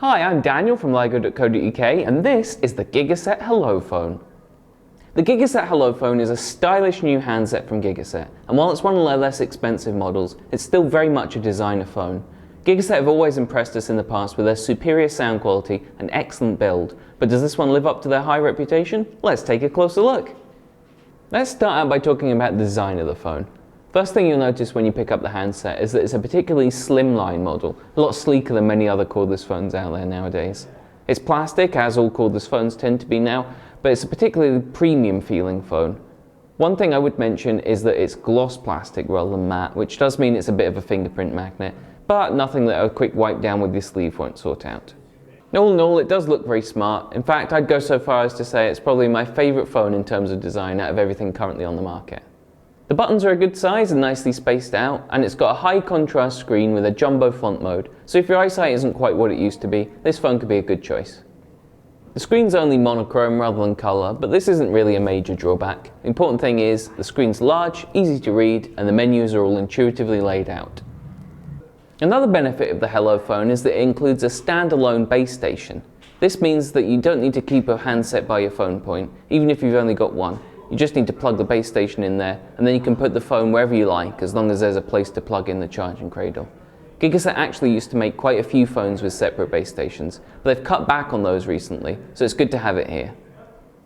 Hi, I'm Daniel from Lego.co.uk and this is the Gigaset Hello Phone. The Gigaset Hello Phone is a stylish new handset from Gigaset, and while it's one of their less expensive models, it's still very much a designer phone. Gigaset have always impressed us in the past with their superior sound quality and excellent build, but does this one live up to their high reputation? Let's take a closer look. Let's start out by talking about the design of the phone. First thing you'll notice when you pick up the handset is that it's a particularly slimline model, a lot sleeker than many other cordless phones out there nowadays. It's plastic, as all cordless phones tend to be now, but it's a particularly premium feeling phone. One thing I would mention is that it's gloss plastic rather than matte, which does mean it's a bit of a fingerprint magnet, but nothing that a quick wipe down with your sleeve won't sort out. All in all, it does look very smart. In fact, I'd go so far as to say it's probably my favourite phone in terms of design out of everything currently on the market. The buttons are a good size and nicely spaced out, and it's got a high contrast screen with a jumbo font mode, so if your eyesight isn't quite what it used to be, this phone could be a good choice. The screen's only monochrome rather than colour, but this isn't really a major drawback. The important thing is, the screen's large, easy to read, and the menus are all intuitively laid out. Another benefit of the Hello Phone is that it includes a standalone base station. This means that you don't need to keep a handset by your phone point, even if you've only got one. You just need to plug the base station in there, and then you can put the phone wherever you like, as long as there's a place to plug in the charging cradle. Gigaset actually used to make quite a few phones with separate base stations, but they've cut back on those recently, so it's good to have it here.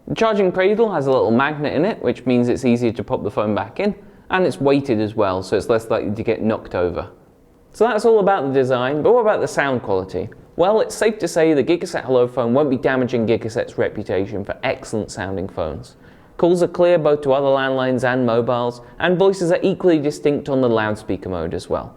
The charging cradle has a little magnet in it, which means it's easier to pop the phone back in, and it's weighted as well, so it's less likely to get knocked over. So that's all about the design, but what about the sound quality? Well, it's safe to say the Gigaset Hello Phone won't be damaging Gigaset's reputation for excellent sounding phones. Calls are clear both to other landlines and mobiles, and voices are equally distinct on the loudspeaker mode as well.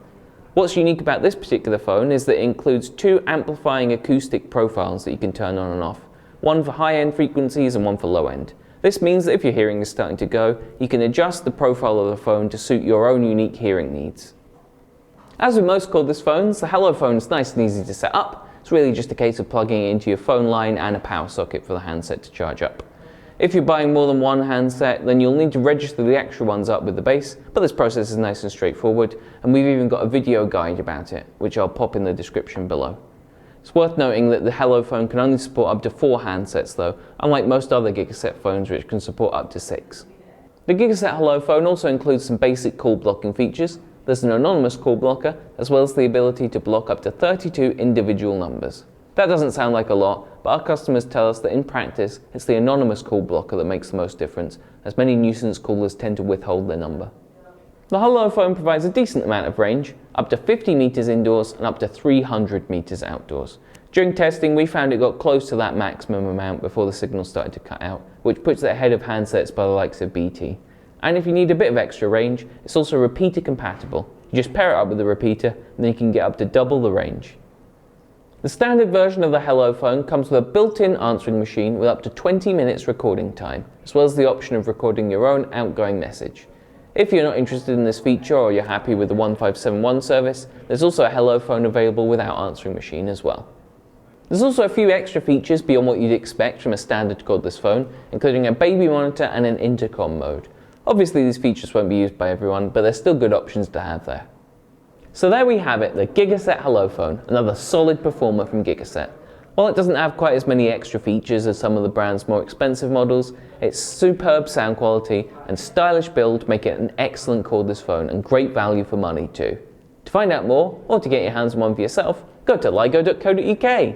What's unique about this particular phone is that it includes two amplifying acoustic profiles that you can turn on and off, one for high-end frequencies and one for low-end. This means that if your hearing is starting to go, you can adjust the profile of the phone to suit your own unique hearing needs. As with most cordless phones, the Hello Phone is nice and easy to set up. It's really just a case of plugging it into your phone line and a power socket for the handset to charge up. If you're buying more than one handset, then you'll need to register the extra ones up with the base, but this process is nice and straightforward, and we've even got a video guide about it, which I'll pop in the description below. It's worth noting that the Hello Phone can only support up to 4 handsets though, unlike most other Gigaset phones which can support up to 6. The Gigaset Hello Phone also includes some basic call blocking features. There's an anonymous call blocker, as well as the ability to block up to 32 individual numbers. That doesn't sound like a lot, but our customers tell us that in practice, it's the anonymous call blocker that makes the most difference, as many nuisance callers tend to withhold their number. The Hello Phone provides a decent amount of range, up to 50 meters indoors and up to 300 meters outdoors. During testing, we found it got close to that maximum amount before the signal started to cut out, which puts it ahead of handsets by the likes of BT. And if you need a bit of extra range, it's also repeater compatible. You just pair it up with a repeater, and then you can get up to double the range. The standard version of the Hello Phone comes with a built-in answering machine with up to 20 minutes recording time, as well as the option of recording your own outgoing message. If you're not interested in this feature or you're happy with the 1571 service, there's also a Hello Phone available without answering machine as well. There's also a few extra features beyond what you'd expect from a standard cordless phone, including a baby monitor and an intercom mode. Obviously these features won't be used by everyone, but they're still good options to have there. So there we have it, the Gigaset Hello Phone, another solid performer from Gigaset. While it doesn't have quite as many extra features as some of the brand's more expensive models, its superb sound quality and stylish build make it an excellent cordless phone and great value for money too. To find out more, or to get your hands on one for yourself, go to Lego.co.uk.